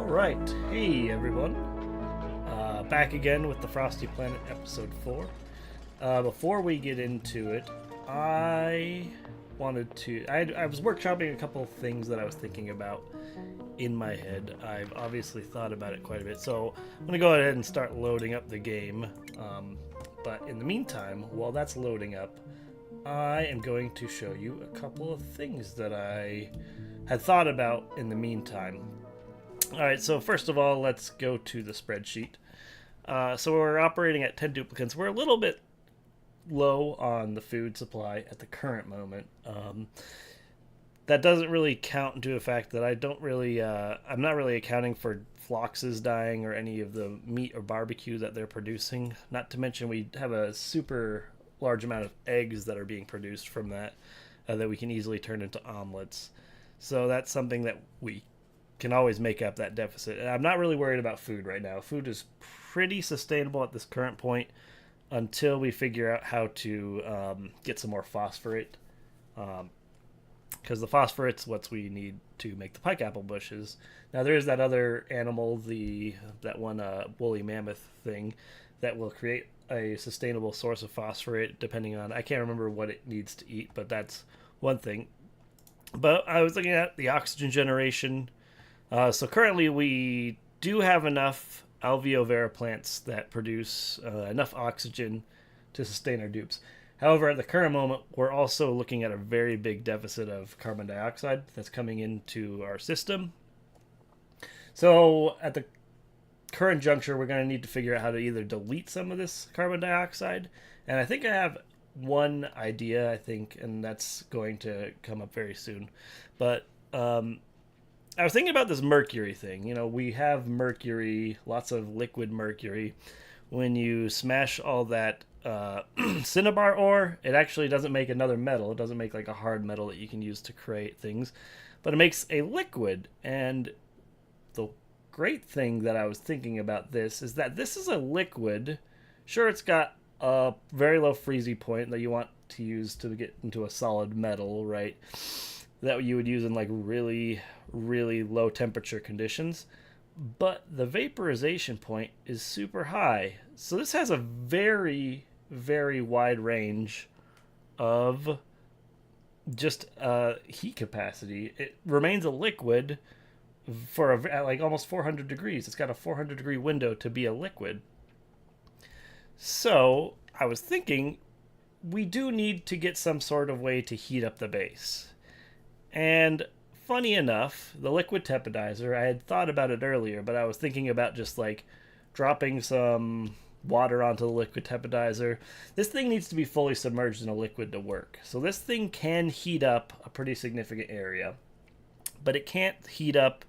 Alright, hey everyone. Back again with the Frosty Planet episode 4. Before we get into it, I wanted to... I was workshopping a couple of things that I was thinking about in my head. I've obviously thought about it quite a bit, so I'm going to go ahead and start loading up the game. But in the meantime, while that's loading up, I am going to show you a couple of things that I had thought about in the meantime. Alright, so first of all, let's go to the spreadsheet. So we're operating at 10 duplicants. We're a little bit low on the food supply at the current moment. That doesn't really count into the fact that I don't really, I'm not really accounting for floxes dying or any of the meat or barbecue that they're producing. Not to mention we have a super large amount of eggs that are being produced from that, that we can easily turn into omelets. So that's something that we can always make up that deficit. And I'm not really worried about food right now. Food is pretty sustainable at this current point until we figure out how to get some more phosphorate. Because the phosphorate's what we need to make the pike apple bushes. Now there's that other animal, that one woolly mammoth thing, that will create a sustainable source of phosphorate depending on, I can't remember what it needs to eat, but that's one thing. But I was looking at the oxygen generation. So currently we do have enough alveovera plants that produce enough oxygen to sustain our dupes. However, at the current moment, we're also looking at a very big deficit of carbon dioxide that's coming into our system. So at the current juncture, we're going to need to figure out how to either delete some of this carbon dioxide. And I think I have one idea, and that's going to come up very soon. But I was thinking about this mercury thing. You know, we have mercury, lots of liquid mercury. When you smash all that cinnabar ore, it actually doesn't make another metal. It doesn't make like a hard metal that you can use to create things, but it makes a liquid. And the great thing that I was thinking about this is that this is a liquid. Sure, it's got a very low freezing point that you want to use to get into a solid metal, right? That you would use in like really, really low temperature conditions. But the vaporization point is super high. So this has a very, very wide range of just heat capacity. It remains a liquid for at like almost 400 degrees. It's got a 400 degree window to be a liquid. So I was thinking we do need to get some sort of way to heat up the base. And funny enough, the liquid tepidizer, I had thought about it earlier, but I was thinking about just like dropping some water onto the liquid tepidizer. This thing needs to be fully submerged in a liquid to work. So this thing can heat up a pretty significant area, but it can't heat up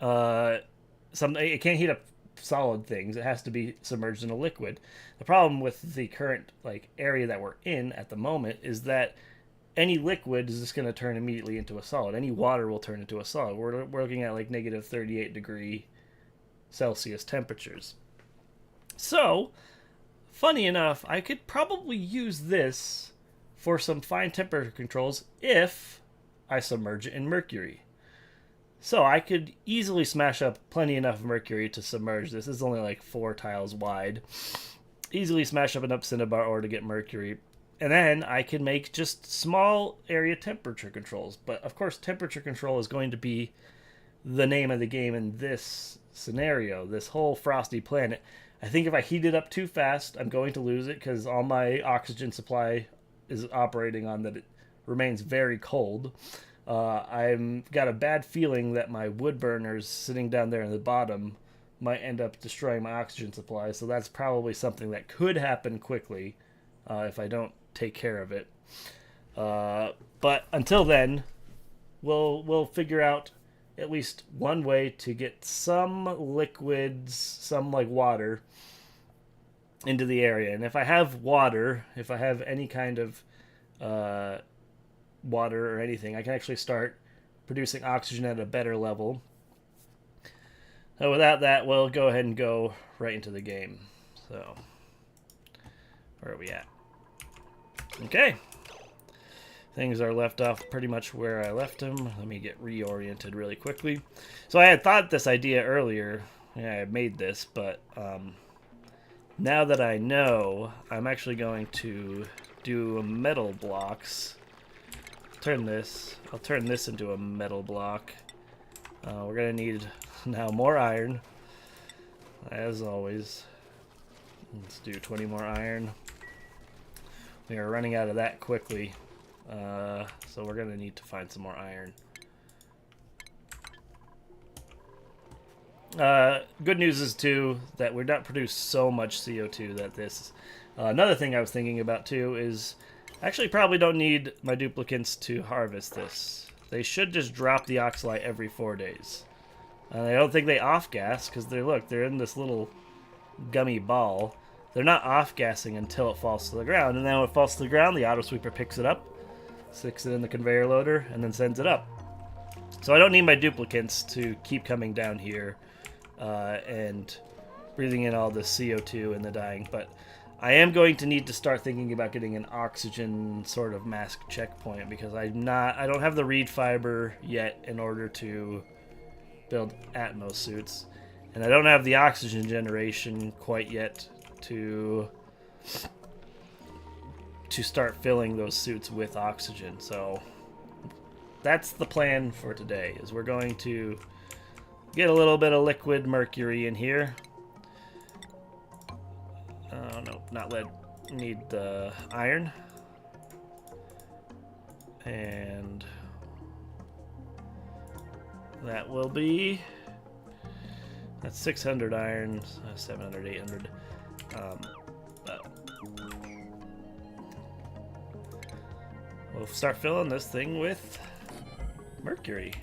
it can't heat up solid things. It has to be submerged in a liquid. The problem with the current like area that we're in at the moment is that any liquid is just going to turn immediately into a solid. Any water will turn into a solid. We're looking at like negative 38 degree Celsius temperatures. So, funny enough, I could probably use this for some fine temperature controls if I submerge it in mercury. So I could easily smash up plenty enough mercury to submerge this. This is only like 4 tiles wide. Easily smash up enough cinnabar ore to get mercury. And then I can make just small area temperature controls. But of course, temperature control is going to be the name of the game in this scenario, this whole Frosty Planet. I think if I heat it up too fast, I'm going to lose it because all my oxygen supply is operating on that it remains very cold. I've got a bad feeling that my wood burners sitting down there in the bottom might end up destroying my oxygen supply. So that's probably something that could happen quickly if I don't take care of it. But until then, we'll figure out at least one way to get some liquids, some like water, into the area. And if I have water, if I have any kind of water or anything, I can actually start producing oxygen at a better level. So without that, we'll go ahead and go right into the game. So, where are we at? Okay. Things are left off pretty much where I left them. Let me get reoriented really quickly. So I had thought this idea earlier. Yeah, I made this, but now that I know, I'm actually going to do metal blocks. I'll turn this into a metal block. We're gonna need now more iron, as always. Let's do 20 more iron. We are running out of that quickly, so we're gonna need to find some more iron. Good news is too that we're not producing so much CO2 that this. Another thing I was thinking about too is actually probably don't need my duplicants to harvest this. They should just drop the oxalite every 4 days. I don't think they off-gas because they're in this little gummy ball. They're not off-gassing until it falls to the ground, and then when it falls to the ground, the auto sweeper picks it up, sticks it in the conveyor loader, and then sends it up. So I don't need my duplicants to keep coming down here and breathing in all the CO2 and the dying, but I am going to need to start thinking about getting an oxygen sort of mask checkpoint because I don't have the reed fiber yet in order to build Atmos suits, and I don't have the oxygen generation quite yet to start filling those suits with oxygen. So that's the plan for today, is we're going to get a little bit of liquid mercury in here. Oh no, not lead. Need the iron. And that will be, that's 600 iron, 700, 800. We'll start filling this thing with mercury.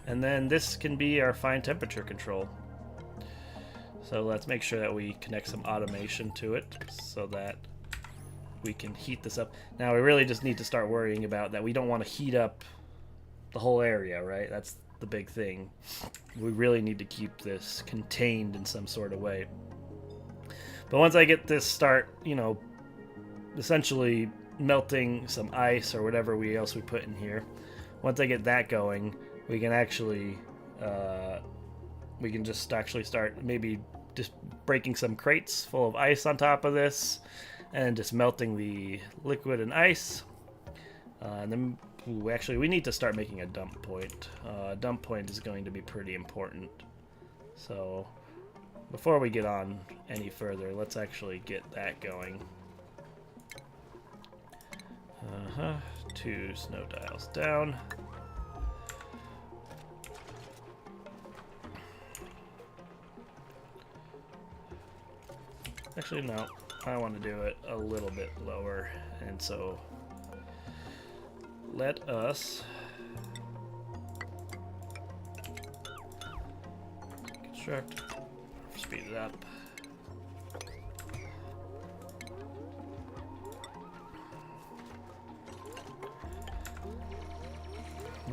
And then this can be our fine temperature control. So let's make sure that we connect some automation to it so that we can heat this up. Now we really just need to start worrying about that. We don't want to heat up the whole area, right? That's the big thing. We really need to keep this contained in some sort of way. But once I get this start, essentially melting some ice or whatever else we put in here, once I get that going, we can actually start maybe just breaking some crates full of ice on top of this and just melting the liquid and ice. And then we need to start making a dump point. A dump point is going to be pretty important. So before we get on any further, let's actually get that going. 2 snow dials down. Actually, no. I want to do it a little bit lower, and so let us construct, speed it up.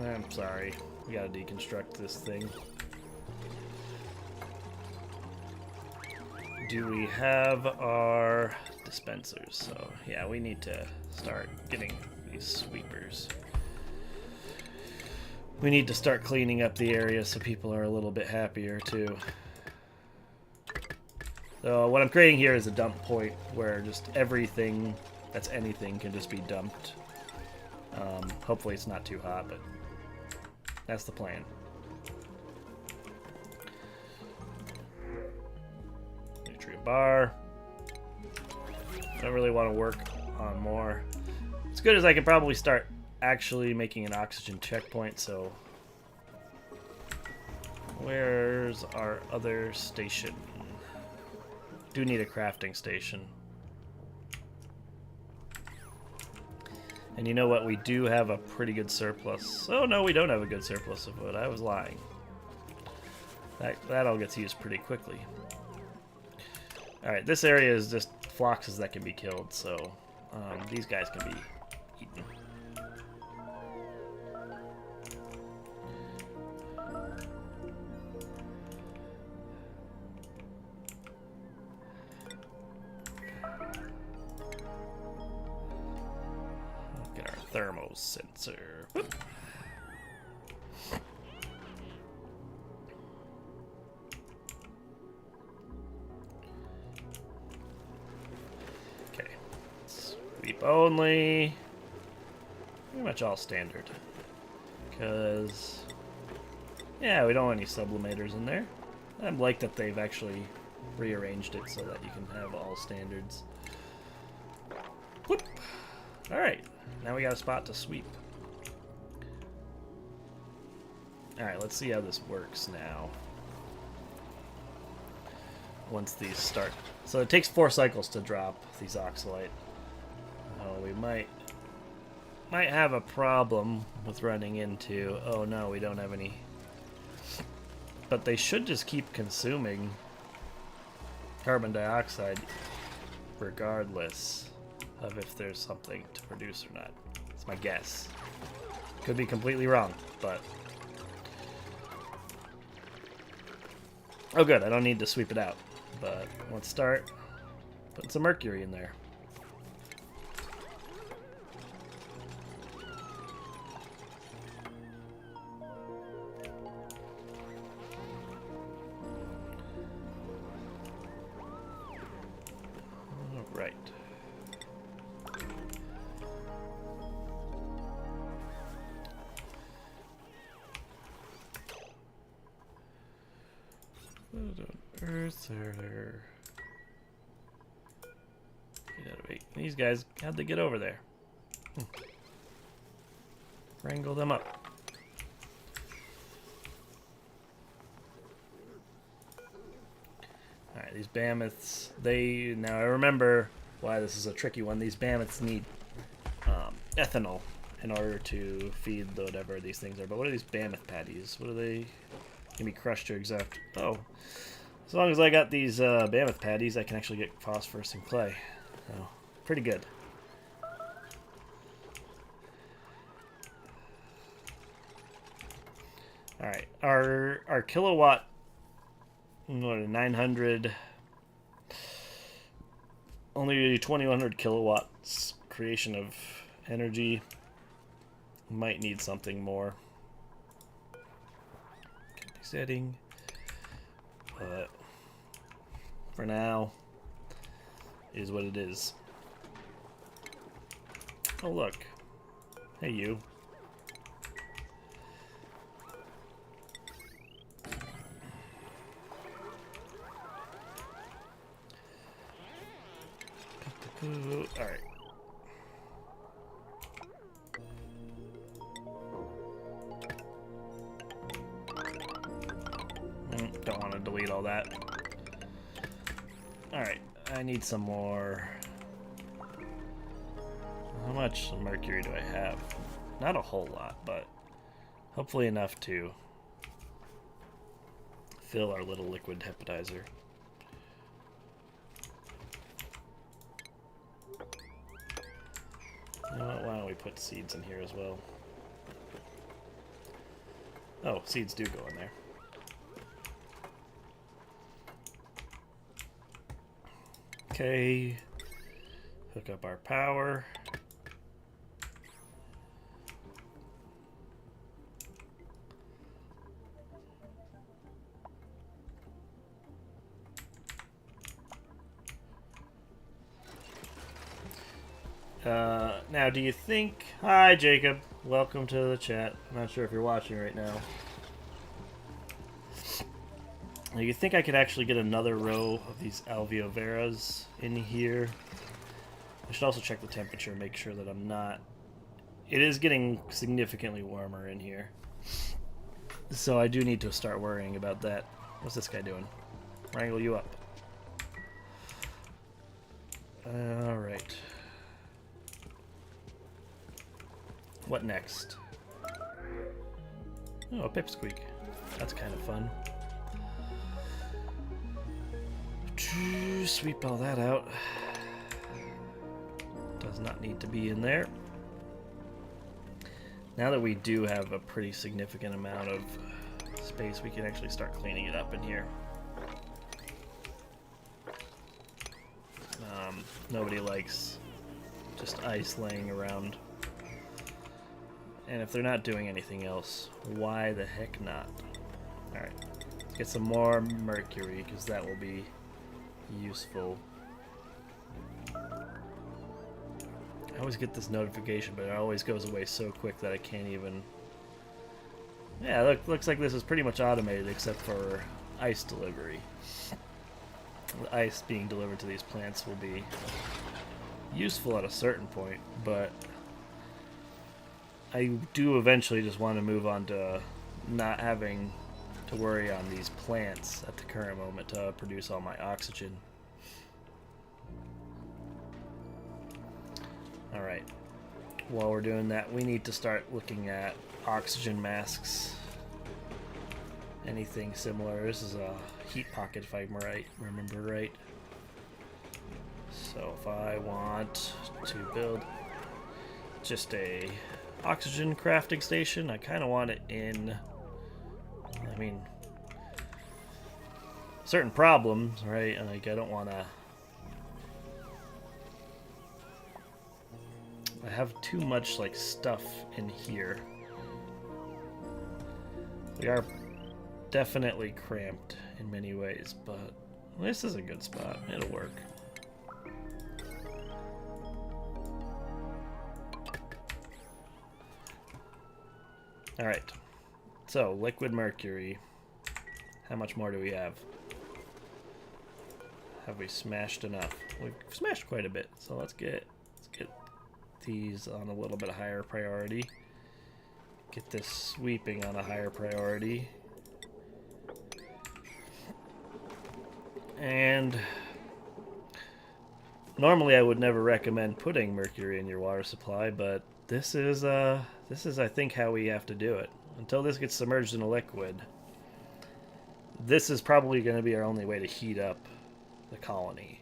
I'm sorry, we gotta deconstruct this thing. Do we have our dispensers? So yeah, we need to start getting these sweepers. We need to start cleaning up the area so people are a little bit happier too. So what I'm creating here is a dump point where just everything that's anything can just be dumped. Hopefully it's not too hot, but that's the plan. Nutrient bar. I don't really want to work on more. As good as I can probably start actually making an oxygen checkpoint, so where's our other station? Do need a crafting station. And you know what? We do have a pretty good surplus. Oh no, we don't have a good surplus of wood. I was lying. That all gets used pretty quickly. Alright, this area is just floxes that can be killed, so these guys can be eaten. Get our thermal Glucose sensor. Whoop. Okay. Sweep only. Pretty much all standard. Because, yeah, we don't want any sublimators in there. I like that they've actually rearranged it so that you can have all standards. Whoop. Alright, now we got a spot to sweep. Alright, let's see how this works now. Once these start. So it takes 4 cycles to drop these oxalite. Oh, we might have a problem with running into... Oh no, we don't have any. But they should just keep consuming carbon dioxide regardless of if there's something to produce or not. It's my guess. Could be completely wrong, but... Oh good, I don't need to sweep it out. But let's start putting some mercury in there. Right. What on earth are there? 8 out of 8. These guys, how'd they get over there? Wrangle them up. Alright, these mammoths, now I remember why this is a tricky one. These mammoths need ethanol in order to feed the whatever these things are. But what are these mammoth patties? What are they? Can be crushed to exact. Oh, as long as I got these mammoth patties, I can actually get phosphorus and clay. So, pretty good. Alright, our kilowatt, what, 900, only 2100 kilowatts creation of energy. Might need something more. Setting, but for now is what it is. Oh look, hey you. All right. Don't want to delete all that. Alright, I need some more. How much mercury do I have? Not a whole lot, but hopefully enough to fill our little liquid hepatizer. You know what, why don't we put seeds in here as well? Oh, seeds do go in there. Okay, hook up our power. Now, do you think... Hi, Jacob. Welcome to the chat. I'm not sure if you're watching right now. Do you think I could actually get another row of these alveo veras in here? I should also check the temperature, make sure that I'm not... It is getting significantly warmer in here. So I do need to start worrying about that. What's this guy doing? Wrangle you up. Alright. What next? Oh, a pipsqueak. That's kind of fun. Sweep all that out. Does not need to be in there. Now that we do have a pretty significant amount of space, we can actually start cleaning it up in here. Nobody likes just ice laying around. And if they're not doing anything else, why the heck not? Alright, let's get some more mercury, because that will be useful. I always get this notification, but it always goes away so quick that I can't even... Yeah, looks like this is pretty much automated, except for ice delivery. The ice being delivered to these plants will be useful at a certain point, but I do eventually just want to move on to not having to worry on these plants at the current moment to produce all my oxygen. Alright, while we're doing that, we need to start looking at oxygen masks. Anything similar. This is a heat pocket if I remember right. So if I want to build just a oxygen crafting station, I kind of want it in, I mean, certain problems, right? Like I don't want to I have too much like stuff in here. We are definitely cramped in many ways, but this is a good spot. It'll work. Alright, so liquid mercury. How much more do we have? Have we smashed enough? We've smashed quite a bit, so let's get these on a little bit higher priority. Get this sweeping on a higher priority. And normally I would never recommend putting mercury in your water supply, but this is I think how we have to do it. Until this gets submerged in a liquid, this is probably going to be our only way to heat up the colony.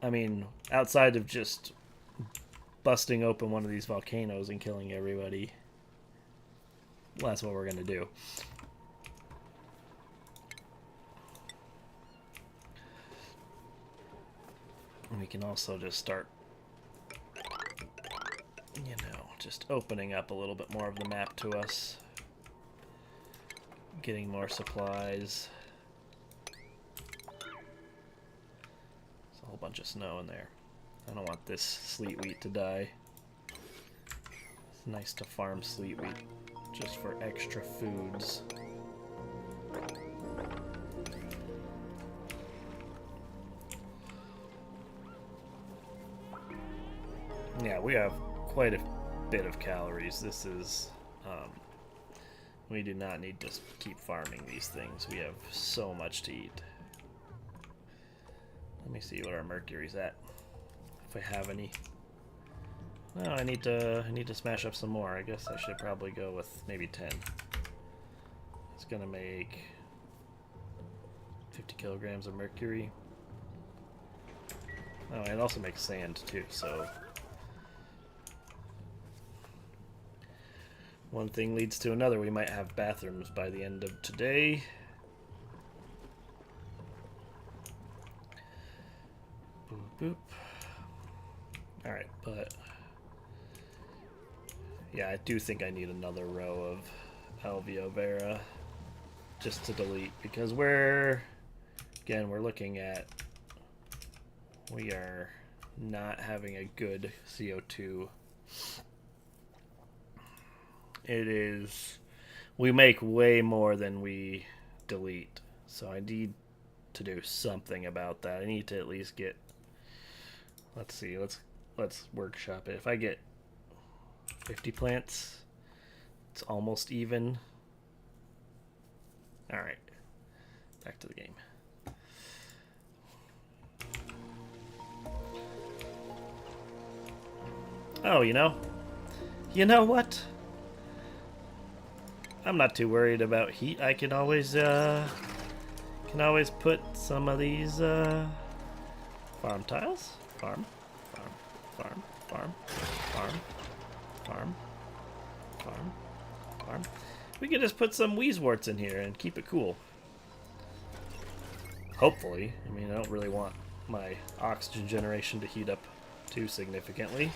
I mean, outside of just busting open one of these volcanoes and killing everybody, well, that's what we're going to do. And we can also just start, you know, just opening up a little bit more of the map to us. Getting more supplies. There's a whole bunch of snow in there. I don't want this sleet wheat to die. It's nice to farm sleet wheat just for extra foods. Yeah, we have quite a bit of calories. This is, we do not need to keep farming these things. We have so much to eat. Let me see where our mercury's at, if I have any. No, I need to smash up some more. I guess I should probably go with maybe 10. It's gonna make 50 kilograms of mercury. Oh, and it also makes sand too, so one thing leads to another. We might have bathrooms by the end of today. Boop, boop. Alright, but yeah, I do think I need another row of Alveo Vera just to delete, because we're looking at, we are not having a good CO2. It is, we make way more than we delete, so I need to do something about that. I need to at least get, let's see, let's workshop it. If I get 50 plants, it's almost even. Alright, back to the game. Oh, you know what? I'm not too worried about heat. I can always put some of these farm tiles. Farm. We can just put some Weezeworts in here and keep it cool. Hopefully. I mean, I don't really want my oxygen generation to heat up too significantly.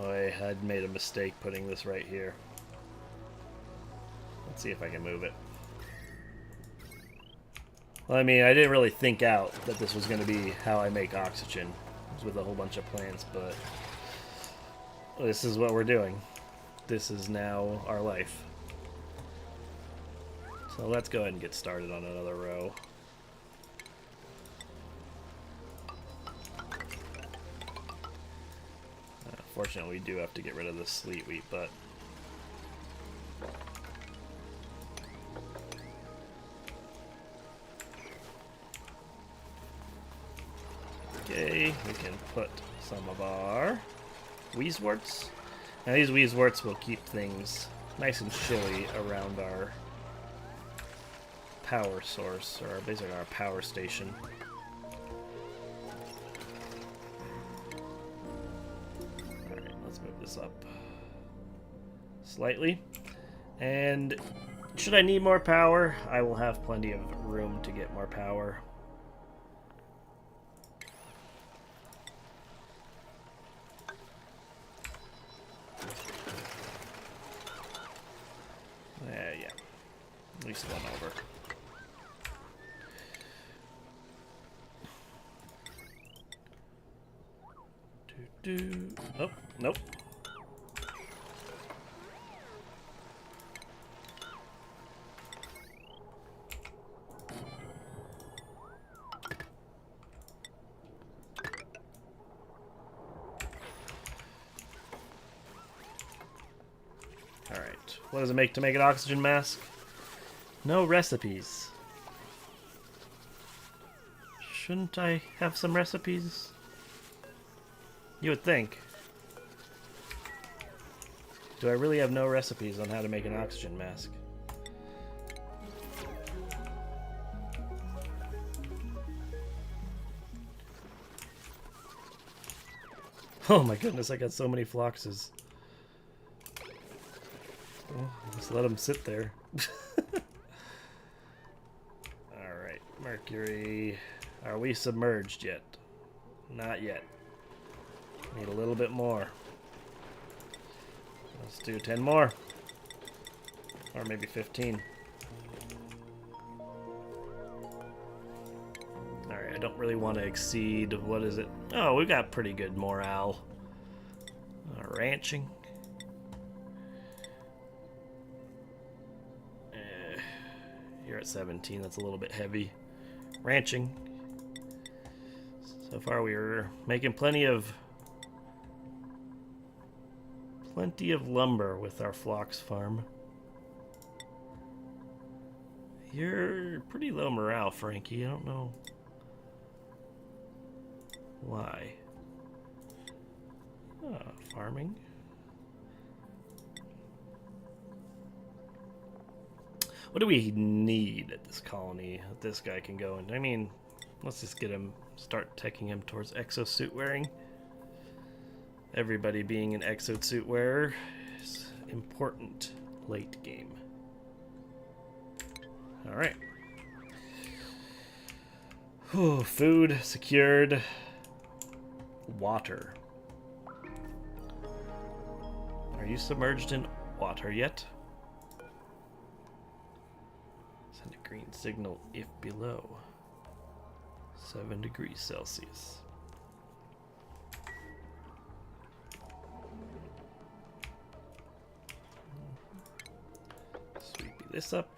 Oh, I had made a mistake putting this right here. Let's see if I can move it. Well, I mean, I didn't really think out that this was going to be how I make oxygen with a whole bunch of plants, but this is what we're doing. This is now our life. So let's go ahead and get started on another row. Fortunately, we do have to get rid of the sleet wheat, but okay, we can put some of our Weezeworts. Now these Weezeworts will keep things nice and chilly around our power source, or basically our power station. Alright, let's move this up slightly. And should I need more power, I will have plenty of room to get more power. Yeah, at least one over. Oh, nope. Alright, what does it make to make an oxygen mask? No recipes. Shouldn't I have some recipes? You would think. Do I really have no recipes on how to make an oxygen mask? Oh my goodness, I got so many floxes. Well, just let them sit there. Alright, Mercury. Are we submerged yet? Not yet. Need a little bit more. Let's do 10 more. Or maybe 15. Alright, I don't really want to exceed, what is it? Oh, we got pretty good morale. Ranching. You're at 17, that's a little bit heavy. Ranching. So far we are making plenty of lumber with our phlox farm. You're pretty low morale, Frankie. I don't know why. Farming. What do we need at this colony that this guy can go in? I mean, let's just get him, start taking him towards exosuit wearing. Everybody being an exosuit wearer is important late game. Alright. Food secured. Water. Are you submerged in water yet? Send a green signal if below 7 degrees Celsius. Sweepy this up.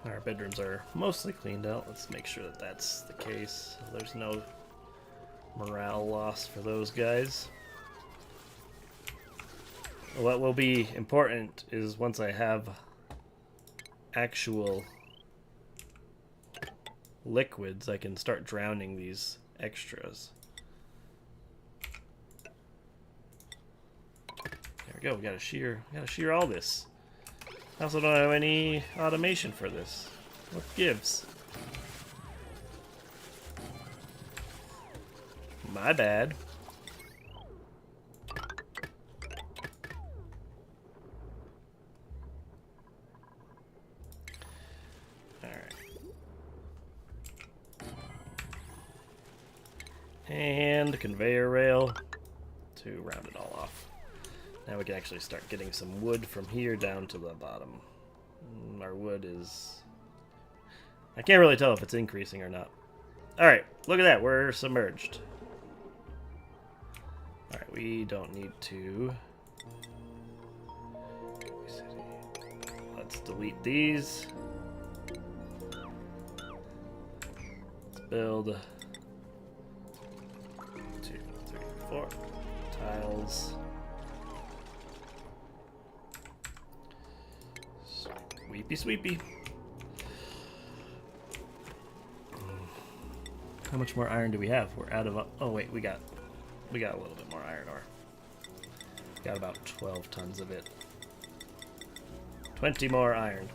Our bedrooms are mostly cleaned out. Let's make sure that that's the case. There's no morale loss for those guys. What will be important is once I have actual liquids, I can start drowning these extras. There we go. We gotta shear all this. I also don't have any automation for this. What gives? My bad. And conveyor rail to round it all off. Now we can actually start getting some wood from here down to the bottom. Our wood is... I can't really tell if it's increasing or not. Alright, look at that. We're submerged. Alright, we don't need to... Let's delete these. Let's build 2, 3, 4 tiles. Sweepy sweepy. How much more iron do we have? We're out of... Oh wait, we got a little bit more iron ore. Got about 12 tons of it. 20 more iron.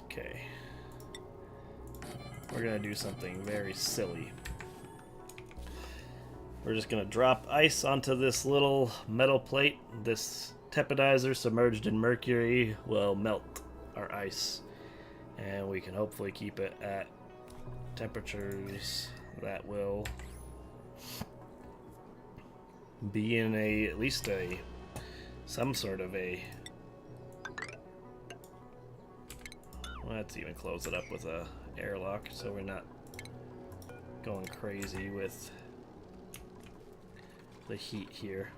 Okay. We're gonna do something very silly. We're just gonna drop ice onto this little metal plate. This tepidizer submerged in mercury will melt our ice, and we can hopefully keep it at temperatures that will be in at least some sort of a... Let's even close it up with a airlock so we're not going crazy with the heat here.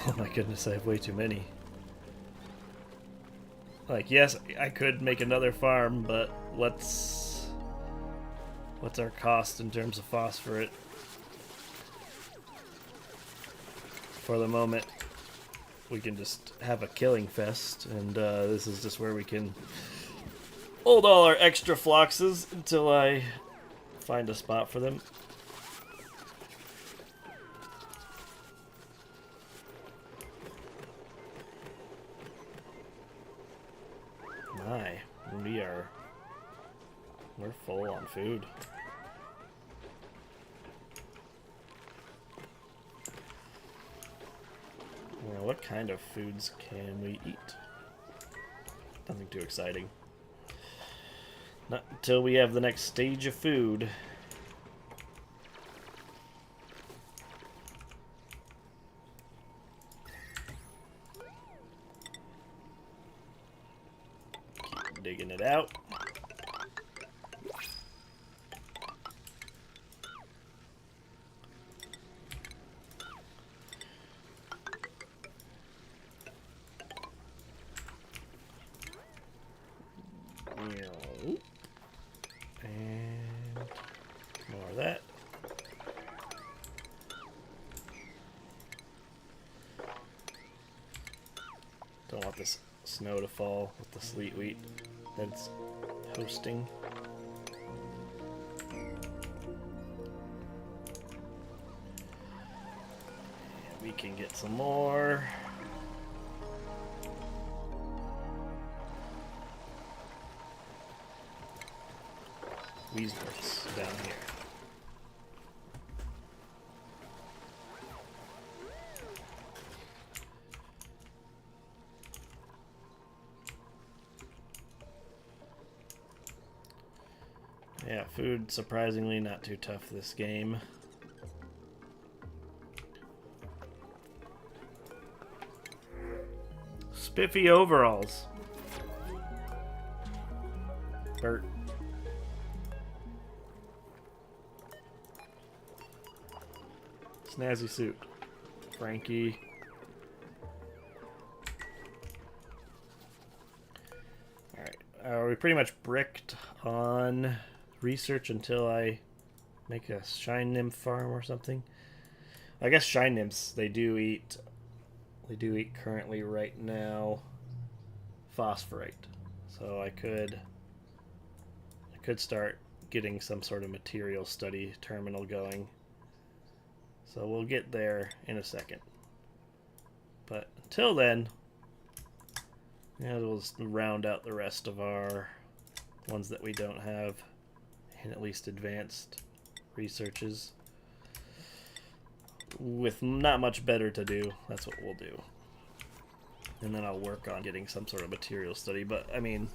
Oh my goodness, I have way too many. Like, yes, I could make another farm, but what's our cost in terms of phosphorus? For the moment, we can just have a killing fest, and this is just where we can hold all our extra floxes until I find a spot for them. My, we're full on food. Well, what kind of foods can we eat? Nothing too exciting. Not until we have the next stage of food. Keep digging it out. And more of that. Don't want this snow to fall with the sleet wheat that's hosting. And we can get some more. Weasels down here. Yeah, food surprisingly not too tough this game. Spiffy overalls. Bert. Snazzy suit. Frankie. Alright. We pretty much bricked on research until I make a shine nymph farm or something. I guess shine nymphs, they do eat currently right now phosphorite. So I could start getting some sort of material study terminal going. So we'll get there in a second. Till then, yeah, we'll just round out the rest of our ones that we don't have in at least advanced researches. With not much better to do, that's what we'll do. And then I'll work on getting some sort of material study. But, I mean,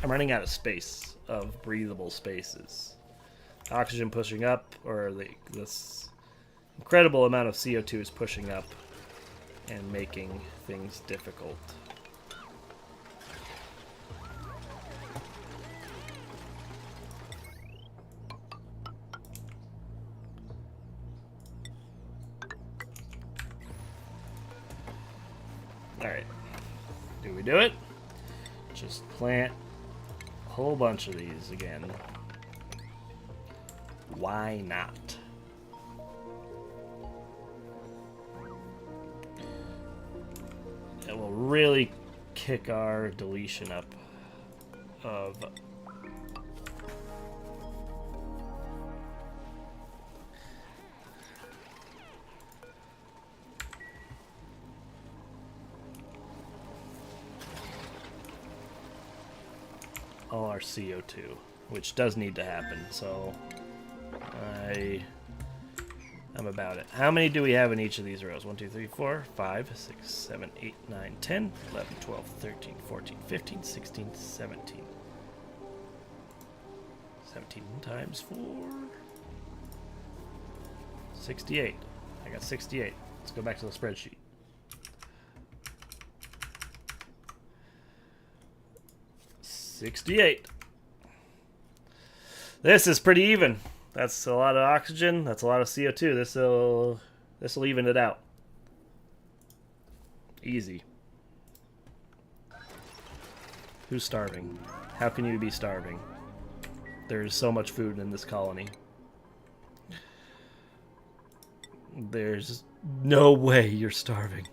I'm running out of space, of breathable spaces. Oxygen pushing up, or this incredible amount of CO2 is pushing up and making things difficult. Alright. Do we do it? Just plant a whole bunch of these again. Why not? It will really kick our deletion up of all our CO2, which does need to happen, so I'm about it. How many do we have in each of these rows? 1, 2, 3, 4, 5, 6, 7, 8, 9, 10, 11, 12, 13, 14, 15, 16, 17. 17 times 4. 68. I got 68. Let's go back to the spreadsheet. $68. This is pretty even. That's a lot of oxygen. That's a lot of CO2. This'll even it out. Easy. Who's starving? How can you be starving? There's so much food in this colony. There's no way you're starving.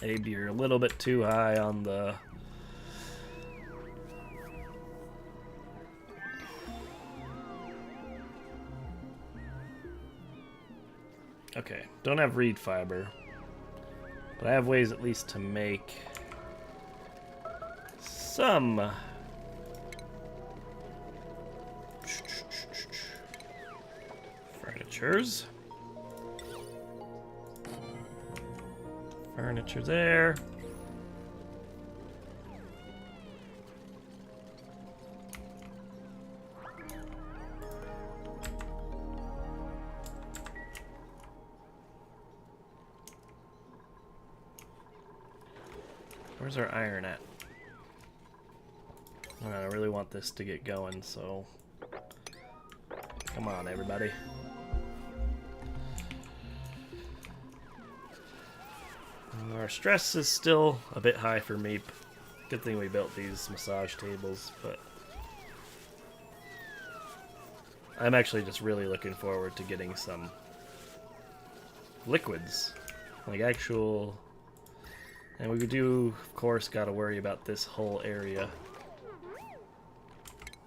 Maybe you're a little bit too high on the... Okay, don't have reed fiber, but I have ways at least to make some furnitures. Furniture there. Where's our iron at? I really want this to get going, so come on, everybody. Our stress is still a bit high for me. Good thing we built these massage tables, but I'm actually just really looking forward to getting some liquids, like actual. And we do, of course, gotta worry about this whole area.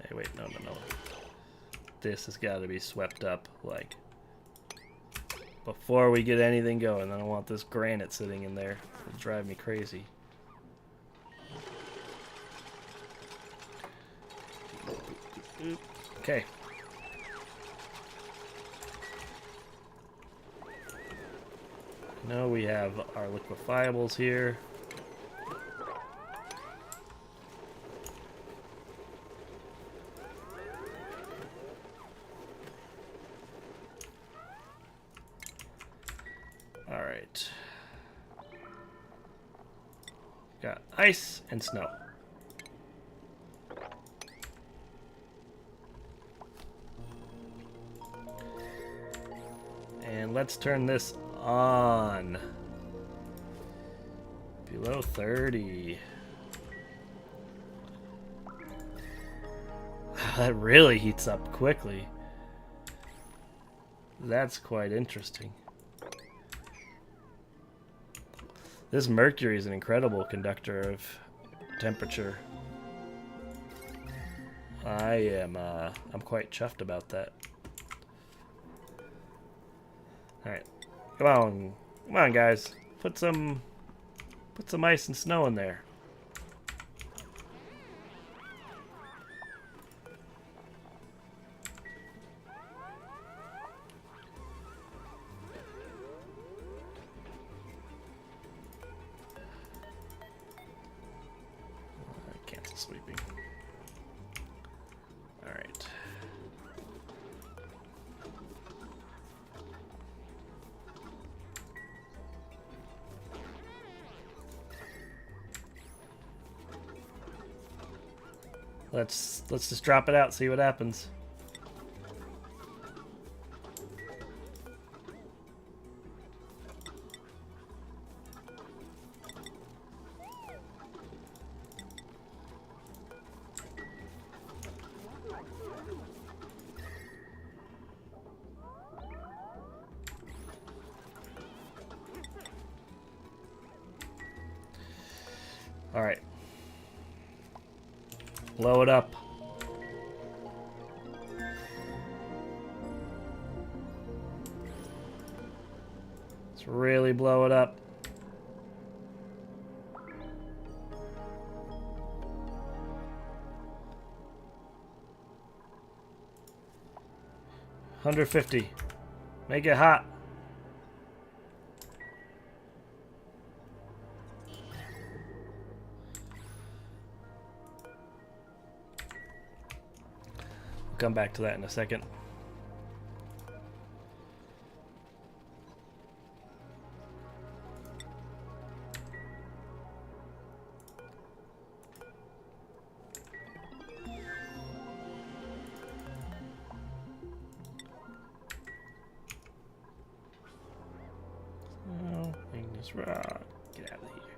Hey, wait, no. This has got to be swept up, like, before we get anything going. I don't want this granite sitting in there. It'll drive me crazy. Okay. Now we have our liquefiables here. All right. Got ice and snow. And let's turn this on. Below 30. That really heats up quickly. That's quite interesting. This mercury is an incredible conductor of temperature. I'm quite chuffed about that. Alright, Come on, guys. Put some ice and snow in there. Cancel sweeping. All right. Let's just drop it out, see what happens. All right. Blow it up. Let's really blow it up. $150. Make it hot. Come back to that in a second. Oh, Ignis Rock. Get out of here.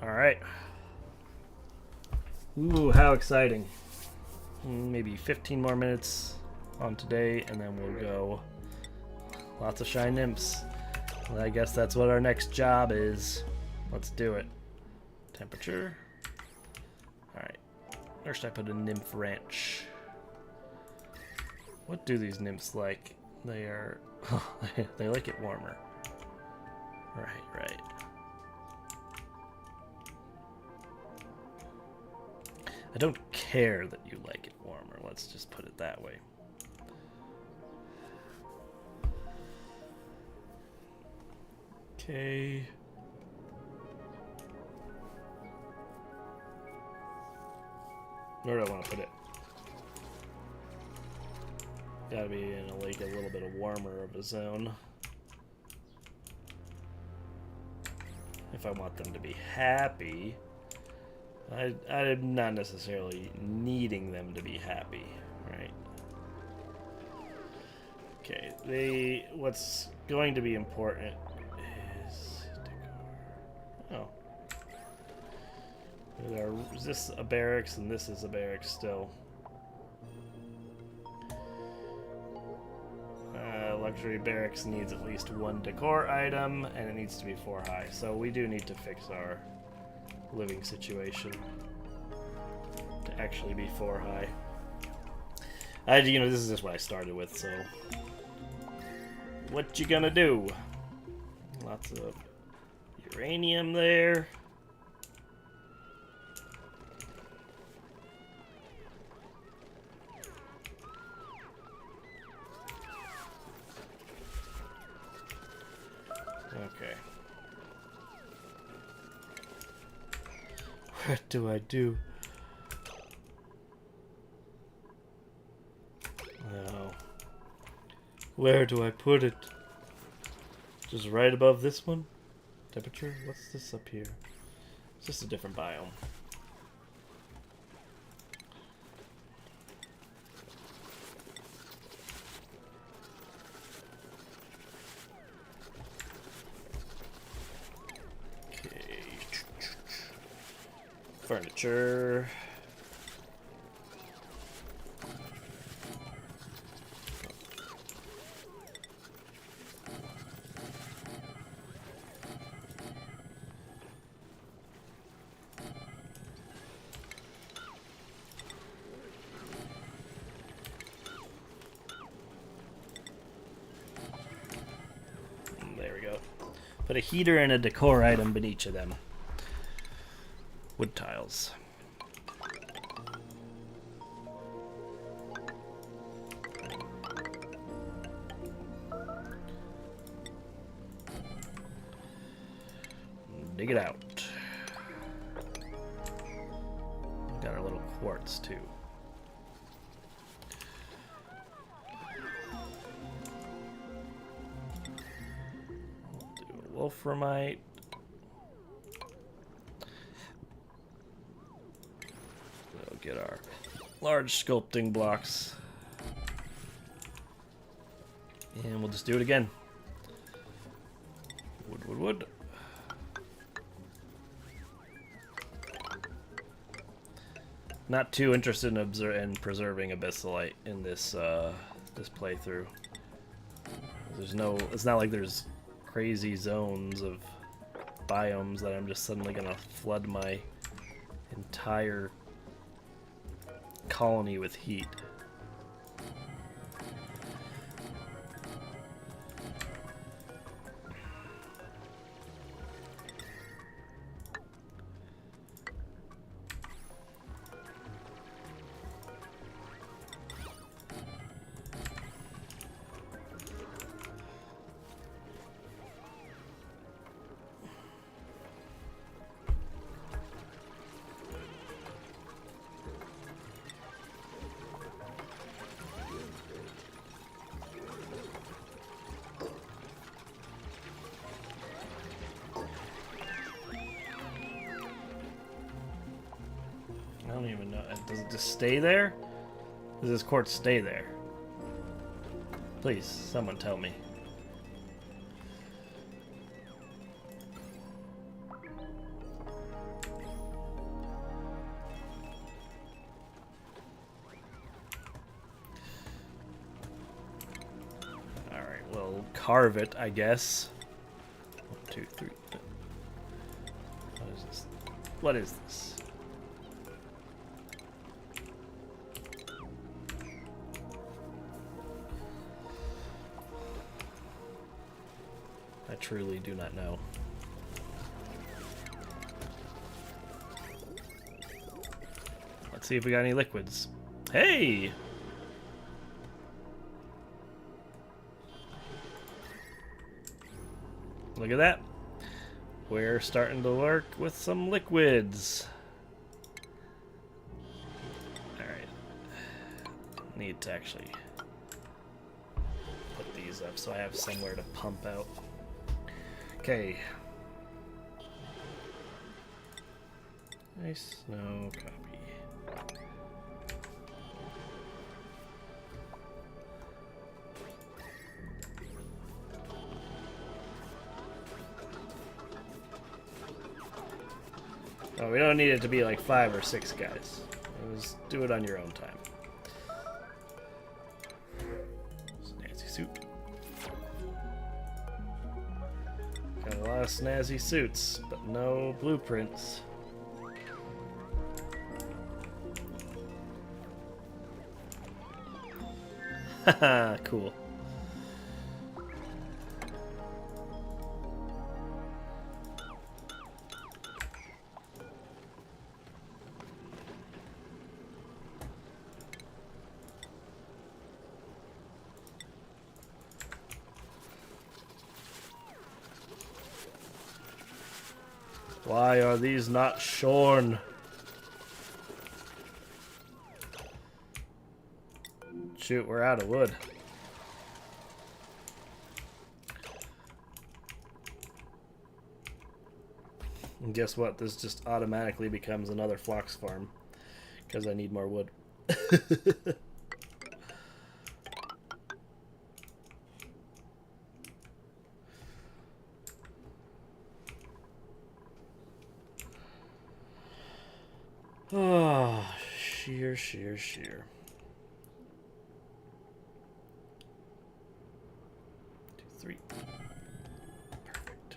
All right. Ooh, how exciting. Maybe 15 more minutes on today, and then we'll go. Lots of Shine Nymphs. Well, I guess that's what our next job is. Let's do it. Temperature. Alright. Where should I put a Nymph Ranch? What do these nymphs like? They are... they like it warmer. Right. I don't care that you like it warmer. Let's just put it that way. Okay. Where do I want to put it? Gotta be in a little bit of warmer of a zone. If I want them to be happy. I'm not necessarily needing them to be happy, right? Okay, what's going to be important is is this a barracks and this is a barracks still. Luxury barracks needs at least one decor item and it needs to be 4 high, so we do need to fix our living situation to actually be 4 high. This is just what I started with, so what you gonna do? Lots of uranium there. Okay. What do I do? Oh. Where do I put it? Just right above this one? Temperature? What's this up here? It's just a different biome. Furniture. Put a heater and a decor item in each of them. Wood tiles. Dig it out. Got our little quartz too. We'll do wolframite. We'll get our large sculpting blocks. And we'll just do it again. Wood, wood, wood. Not too interested in preserving abyssalite in this this playthrough. It's not like there's crazy zones of biomes that I'm just suddenly gonna flood my entire colony with heat. I don't even know. Does it just stay there? Does this quartz stay there? Please, someone tell me. Alright, well, carve it, I guess. 1, 2, 3. What is this? What is this? I truly do not know. Let's see if we got any liquids. Hey! Look at that. We're starting to work with some liquids. Alright. Need to actually put these up so I have somewhere to pump out. Okay. Nice, no copy. Oh, we don't need it to be like 5 or 6 guys. Just do it on your own time. Snazzy suit. Got a lot of snazzy suits, but no blueprints. Haha, cool. Why are these not shorn? Shoot, we're out of wood. And guess what? This just automatically becomes another Phlox farm because I need more wood. Oh, sheer. 2, 3. Perfect.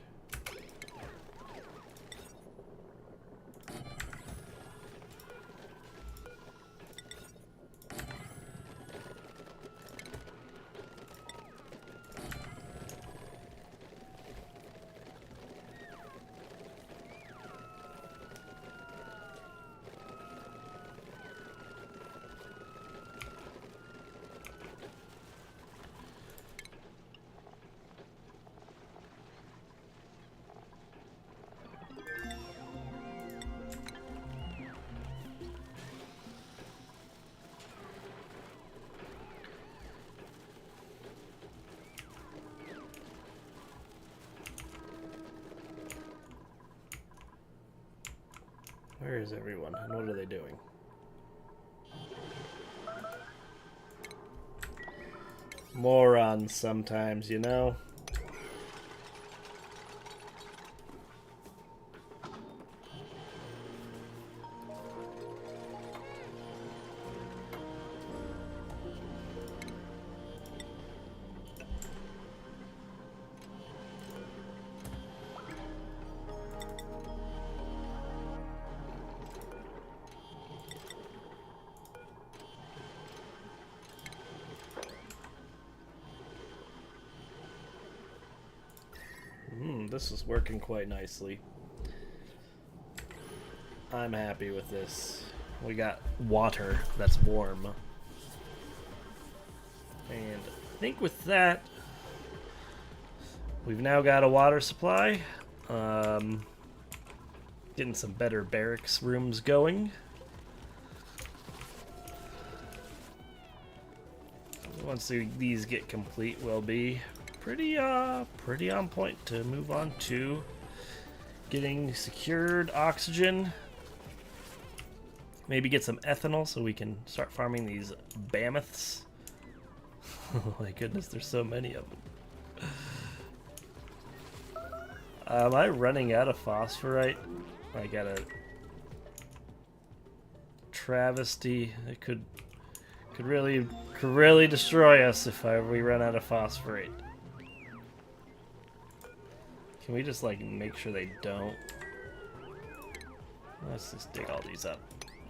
Where is everyone? And what are they doing? Morons sometimes, you know? This is working quite nicely. I'm happy with this. We got water that's warm. And I think with that, we've now got a water supply. Getting some better barracks rooms going. Once these get complete, we'll be pretty on point to move on to getting secured oxygen. Maybe get some ethanol so we can start farming these mammoths. Oh my goodness, there's so many of them. Am I running out of phosphorite? I got a travesty. It could really destroy us if we run out of phosphorite. Can we just like make sure they don't? Let's just dig all these up.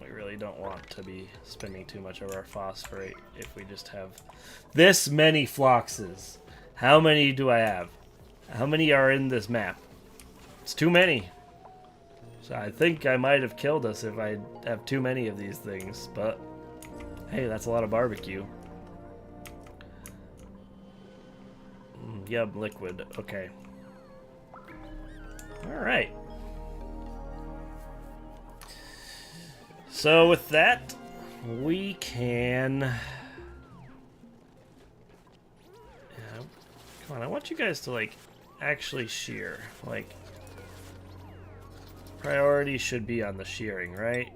We really don't want to be spending too much of our phosphorate if we just have this many floxes. How many do I have? How many are in this map? It's too many. So I think I might have killed us if I have too many of these things, but hey, that's a lot of barbecue. Yub, liquid. Okay. Alright. So with that, we can... come on, I want you guys to, like, actually shear. Like, priority should be on the shearing, right?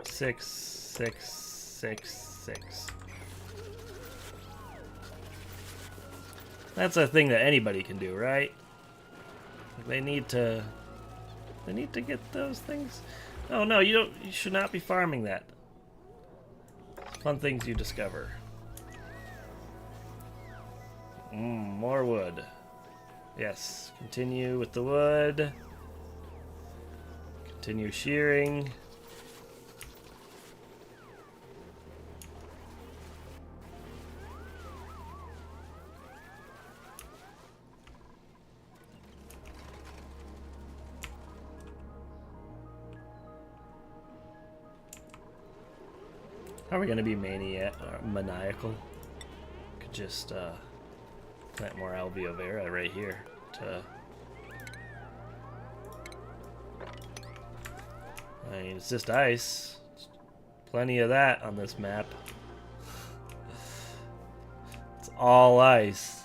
6, 6, 6, 6. That's a thing that anybody can do, right? They need to get those things. Oh no, you should not be farming that. Fun things you discover. More wood. Yes, continue with the wood. Continue shearing. Are we gonna be maniacal? Could just plant more alveo vera right here to. I mean, it's just ice. Plenty of that on this map. It's all ice.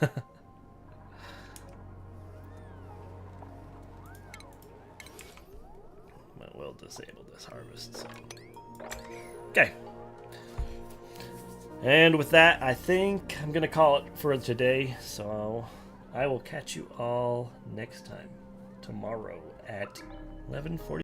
But we'll disable this harvest. So. Okay. And with that, I think I'm going to call it for today. So I will catch you all next time. Tomorrow at 11:40.